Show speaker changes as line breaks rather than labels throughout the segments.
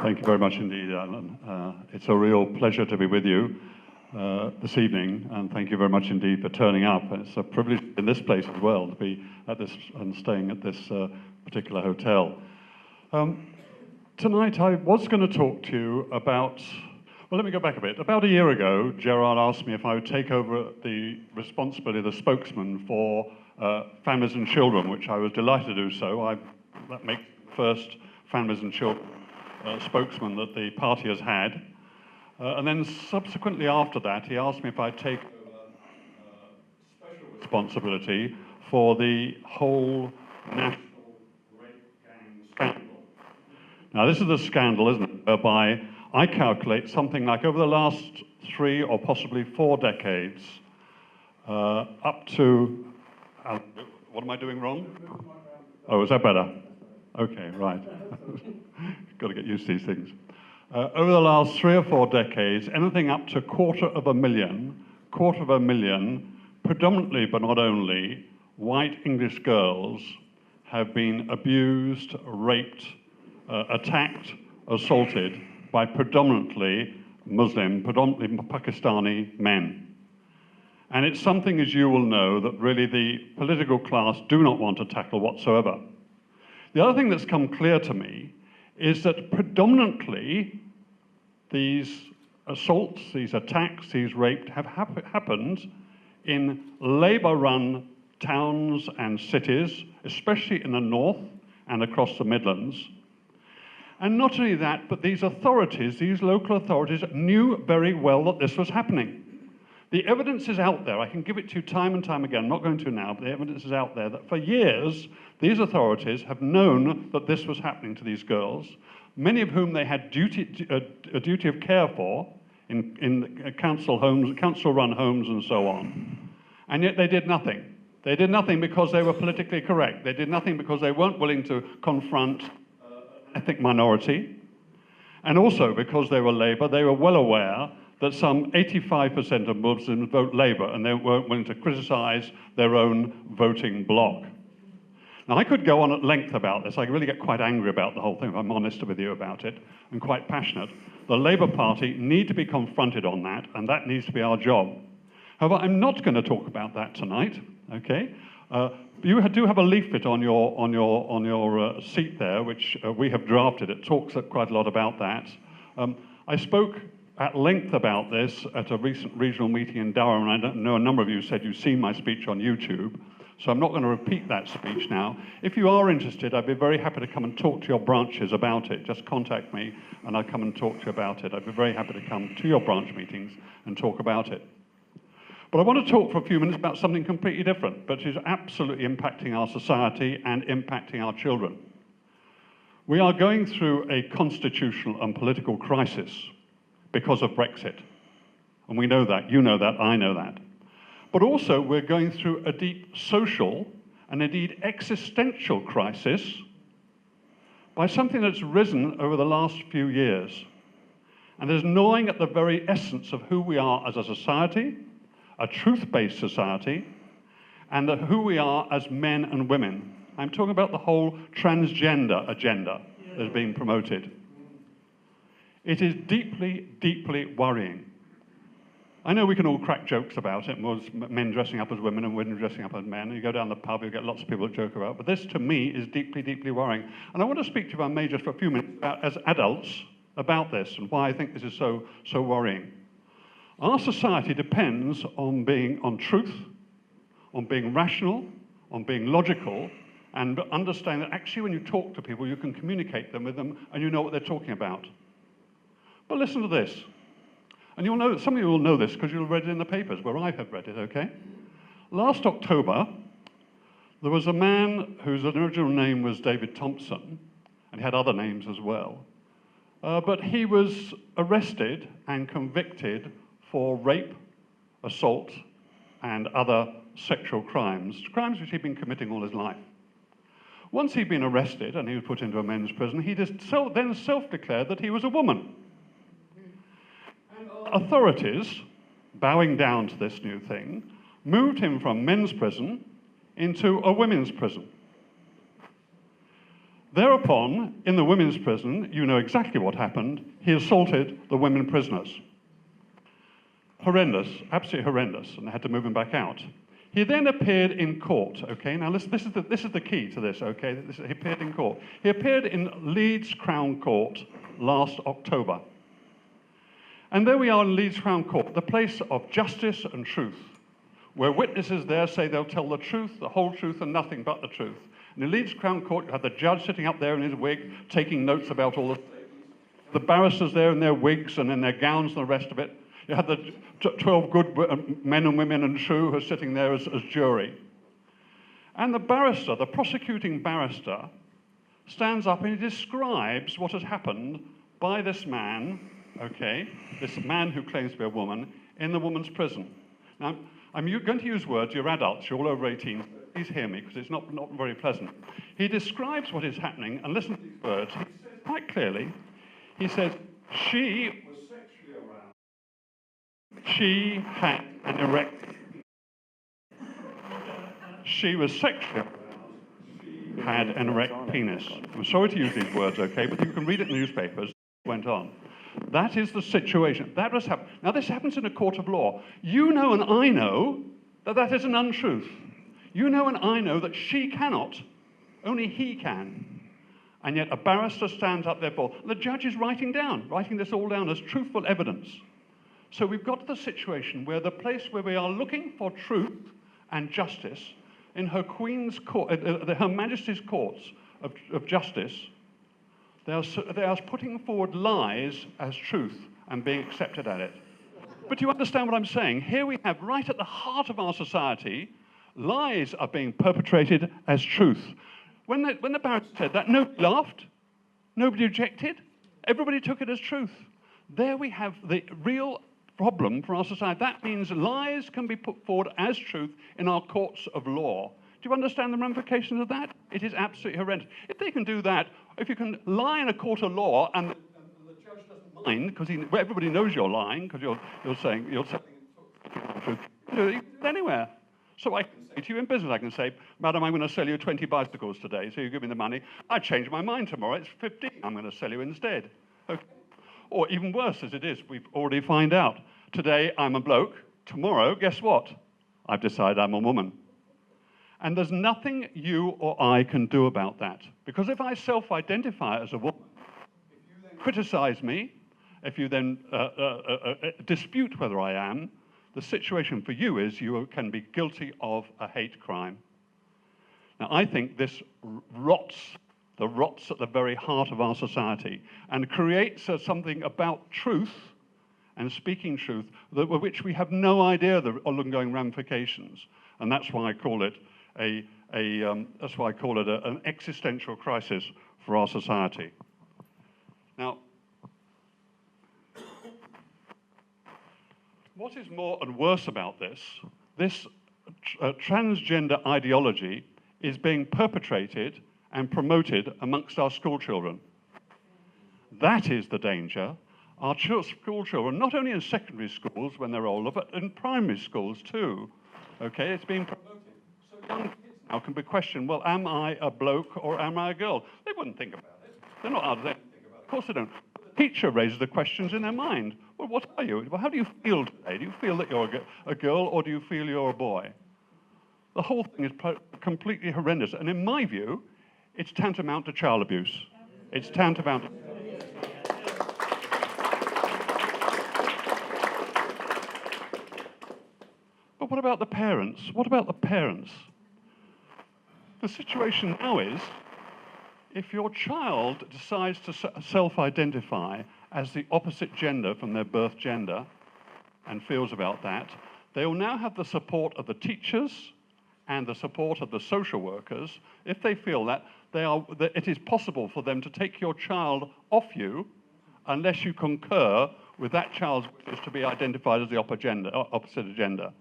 Thank you very much indeed, Alan. It's a real pleasure to be with you this evening, and thank you very much indeed for turning up. It's a privilege in this place as well to be at this and staying at this particular hotel. Tonight I was going to talk to you about, well, let me go back a bit. About a year ago, Gerard asked me if I would take over the responsibility of the spokesman for families and children, which I was delighted to do so. That makes the first families and children spokesman that the party has had. And then subsequently after that, he asked me if I'd take over special responsibility for the whole national rape gang scandal. Now, this is a scandal, isn't it, whereby I calculate something like over the last 3 or possibly 4 decades, up to, what am I doing wrong? Oh, is that better? Okay, right. Got to get used to these things. Over the last 3 or 4 decades, anything up to 250,000, predominantly but not only, white English girls have been abused, raped, attacked, assaulted by predominantly Muslim, predominantly Pakistani men. And it's something, as you will know, that really the political class do not want to tackle whatsoever. The other thing that's come clear to me is that predominantly these assaults, these attacks, these rapes have happened in Labour-run towns and cities, especially in the north and across the Midlands. And not only that, but these authorities, these local authorities, knew very well that this was happening. The evidence is out there. I can give it to you time and time again. I'm not going to now, but the evidence is out there that for years, these authorities have known that this was happening to these girls, many of whom they had a duty of care for in council homes, council-run homes and so on. And yet they did nothing. They did nothing because they were politically correct. They did nothing because they weren't willing to confront an ethnic minority. And also because they were Labour, they were well aware that some 85% of Muslims vote Labour, and they weren't willing to criticise their own voting bloc. Now, I could go on at length about this. I really get quite angry about the whole thing, if I'm honest with you about it, and quite passionate. The Labour Party need to be confronted on that, and that needs to be our job. However, I'm not going to talk about that tonight, okay? You do have a leaflet on your seat there, which we have drafted. It talks quite a lot about that. I spoke at length about this at a recent regional meeting in Durham, and I know a number of you said you've seen my speech on YouTube, so I'm not going to repeat that speech now. If you are interested, I'd be very happy to come and talk to your branches about it. Just contact me and I'll come and talk to you about it. I'd be very happy to come to your branch meetings and talk about it. But I want to talk for a few minutes about something completely different, but is absolutely impacting our society and impacting our children. We are going through a constitutional and political crisis because of Brexit. And we know that, you know that, I know that. But also we're going through a deep social and indeed existential crisis by something that's risen over the last few years and is gnawing at the very essence of who we are as a society, a truth-based society, and who we are as men and women. I'm talking about the whole transgender agenda that is being promoted. It is deeply, deeply worrying. I know we can all crack jokes about it, men dressing up as women and women dressing up as men. You go down the pub, you get lots of people that joke about it. But this, to me, is deeply, deeply worrying. And I want to speak to you, if I may, just for a few minutes, as adults, about this and why I think this is so worrying. Our society depends on being on truth, on being rational, on being logical, and understanding that actually when you talk to people, you can communicate with them, and you know what they're talking about. But listen to this. And you'll know, some of you will know this because you'll have read it in the papers, where I have read it, okay? Last October, there was a man whose original name was David Thompson, and he had other names as well. But he was arrested and convicted for rape, assault, and other sexual crimes which he'd been committing all his life. Once he'd been arrested and he was put into a men's prison, he then self-declared that he was a woman. Authorities, bowing down to this new thing, moved him from men's prison into a women's prison. Thereupon, in the women's prison, you know exactly what happened. He assaulted the women prisoners. Horrendous, absolutely horrendous, and they had to move him back out. He then appeared in court, okay? Now, this is the key to this, okay? He appeared in court. He appeared in Leeds Crown Court last October. And there we are in Leeds Crown Court, the place of justice and truth, where witnesses there say they'll tell the truth, the whole truth, and nothing but the truth. And in Leeds Crown Court, you have the judge sitting up there in his wig, taking notes about all the barristers there in their wigs and in their gowns and the rest of it. You had the 12 good men and women and true who are sitting there as jury. And the barrister, the prosecuting barrister, stands up and he describes what has happened by this man, okay, this man who claims to be a woman, in the woman's prison. Now, I'm going to use words, you're adults, you're all over 18, please hear me, because it's not very pleasant. He describes what is happening, and listen to these words. He says quite clearly, he says, she was sexually aroused. She had an erect. She was sexually aroused. She had an erect penis. I'm sorry to use these words, okay, but you can read it in the newspapers. It went on. That is the situation. That was happening. Now, this happens in a court of law. You know and I know that that is an untruth. You know and I know that she cannot. Only he can. And yet a barrister stands up there for. The judge is writing this all down as truthful evidence. So we've got to the situation where the place where we are looking for truth and justice in her Queen's court, Her Majesty's courts of justice, they are putting forward lies as truth and being accepted at it. But you understand what I'm saying? Here we have, right at the heart of our society, lies are being perpetrated as truth. When the barrister said that, nobody laughed, nobody objected, everybody took it as truth. There we have the real problem for our society. That means lies can be put forward as truth in our courts of law. Do you understand the ramifications of that? It is absolutely horrendous. If they can do that, if you can lie in a court of law and the judge doesn't mind, because everybody knows you're lying, because you're saying the truth, you do it anywhere. So I can say to you in business, I can say, madam, I'm going to sell you 20 bicycles today, so you give me the money. I change my mind tomorrow, it's 15, I'm going to sell you instead. Okay. Or even worse as it is, we've already find out. Today I'm a bloke, tomorrow, guess what? I've decided I'm a woman. And there's nothing you or I can do about that. Because if I self-identify as a woman, if you then criticize me, if you then dispute whether I am, the situation for you is you can be guilty of a hate crime. Now, I think this rots at the very heart of our society and creates something about truth and speaking truth which we have no idea the ongoing ramifications. And that's why I call it an existential crisis for our society. Now, what is more and worse about this transgender ideology is being perpetrated and promoted amongst our school children. That is the danger. Our school children, not only in secondary schools when they're older, but in primary schools too. Okay, it's being promoted. So young kids now can be questioned, well, am I a bloke or am I a girl? They wouldn't think about it. They're not allowed to think about it. Of course they don't. But the teacher raises the questions in their mind. Well, what are you? Well, how do you feel today? Do you feel that you're a girl or do you feel you're a boy? The whole thing is completely horrendous. And in my view, it's tantamount to child abuse. It's tantamount to... But what about the parents? What about the parents? The situation now is, if your child decides to self-identify as the opposite gender from their birth gender and feels about that, they will now have the support of the teachers and the support of the social workers if they feel that it is possible for them to take your child off you unless you concur with that child's wishes to be identified as the opposite gender.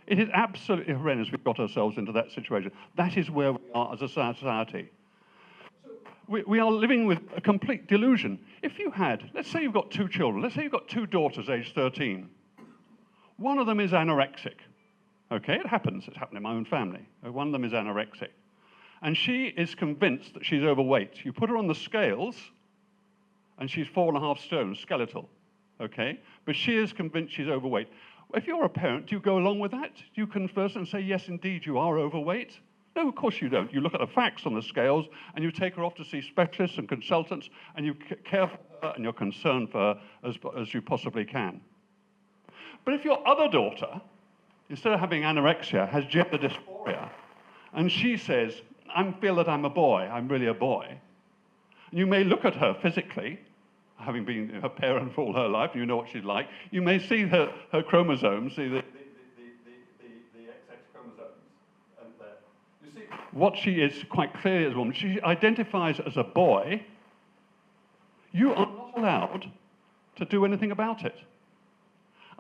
It is absolutely horrendous we've got ourselves into that situation. That is where we are as a society. We are living with a complete delusion. If you had, let's say you've got two children, let's say you've got two daughters aged 13. One of them is anorexic. Okay, it happens. It's happened in my own family. One of them is anorexic. And she is convinced that she's overweight. You put her on the scales, and she's 4.5 stone, skeletal, okay? But she is convinced she's overweight. If you're a parent, do you go along with that? Do you converse and say, yes, indeed, you are overweight? No, of course you don't. You look at the facts on the scales, and you take her off to see specialists and consultants, and you care for her, and you're concerned for her as you possibly can. But if your other daughter, instead of having anorexia, has gender dysphoria, and she says, I feel that I'm a boy, I'm really a boy, and you may look at her physically, having been her parent for all her life, and you know what she's like, you may see her chromosomes, see the XX chromosomes, and you see what she is quite clearly as a woman. She identifies as a boy. You are not allowed to do anything about it.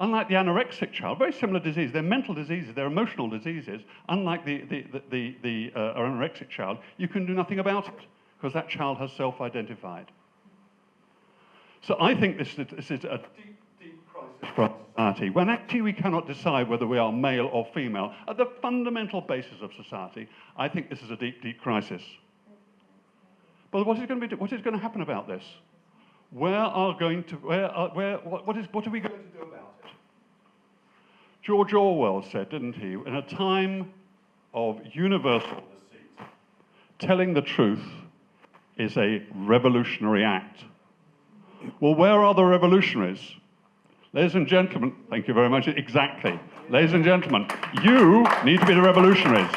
Unlike the anorexic child, very similar disease. They're mental diseases, they're emotional diseases. Unlike the anorexic child, you can do nothing about it because that child has self-identified. So I think this is a deep, deep crisis for our society, when actually we cannot decide whether we are male or female. At the fundamental basis of society, I think this is a deep, deep crisis. But what is going to happen about this? What are we going to do about it? George Orwell said, didn't he, in a time of universal deceit, telling the truth is a revolutionary act. Well, where are the revolutionaries? Ladies and gentlemen, thank you very much, exactly. Ladies and gentlemen, you need to be the revolutionaries.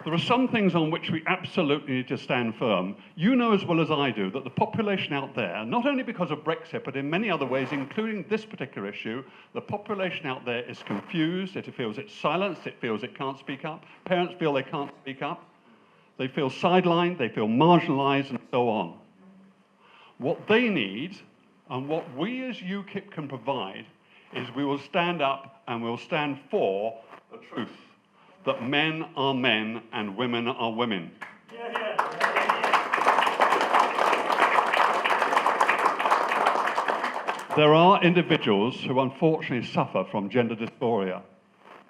There are some things on which we absolutely need to stand firm. You know as well as I do that the population out there, not only because of Brexit, but in many other ways, including this particular issue, the population out there is confused, it feels it's silenced, it feels it can't speak up, parents feel they can't speak up, they feel sidelined, they feel marginalised, and so on. What they need, and what we as UKIP can provide, is we will stand up and we'll stand for the truth. That men are men and women are women. There are individuals who unfortunately suffer from gender dysphoria,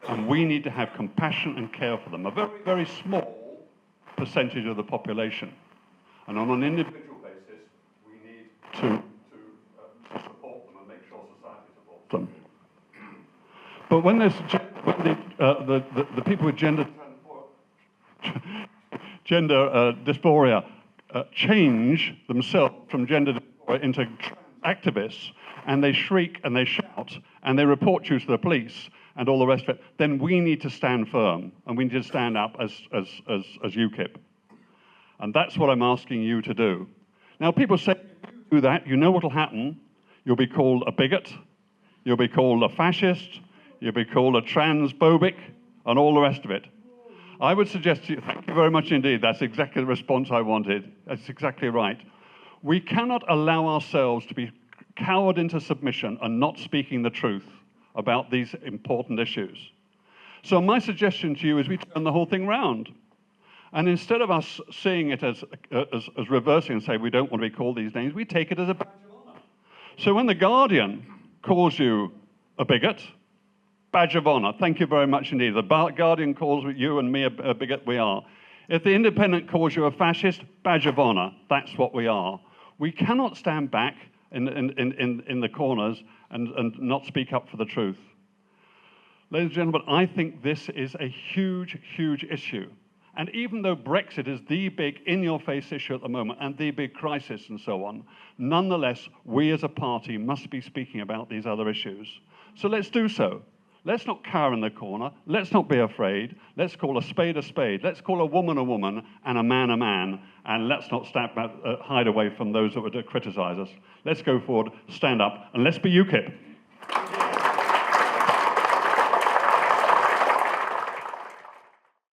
and we need to have compassion and care for them. A very, very small percentage of the population. And on an individual basis, we need to support them and make sure society supports them. But when the people with gender dysphoria change themselves from gender dysphoria into activists, and they shriek and they shout and they report you to the police and all the rest of it, then we need to stand firm and we need to stand up as UKIP. And that's what I'm asking you to do. Now, people say, if you do that, you know what will happen. You'll be called a bigot, you'll be called a fascist, you'll be called a transphobic, and all the rest of it. I would suggest to you, thank you very much indeed, that's exactly the response I wanted. That's exactly right. We cannot allow ourselves to be cowered into submission and not speaking the truth about these important issues. So my suggestion to you is we turn the whole thing round. And instead of us seeing it as reversing and say we don't want to be called these names, we take it as a badge of honor. So when the Guardian calls you a bigot, badge of honor. Thank you very much indeed. The Guardian calls you and me a bigot, we are. If the Independent calls you a fascist, badge of honor. That's what we are. We cannot stand back in the corners and not speak up for the truth. Ladies and gentlemen, I think this is a huge, huge issue. And even though Brexit is the big in-your-face issue at the moment and the big crisis and so on, nonetheless, we as a party must be speaking about these other issues. So let's do so. Let's not cower in the corner. Let's not be afraid. Let's call a spade a spade. Let's call a woman and a man, and let's not hide away from those that would criticize us. Let's go forward, stand up, and let's be UKIP.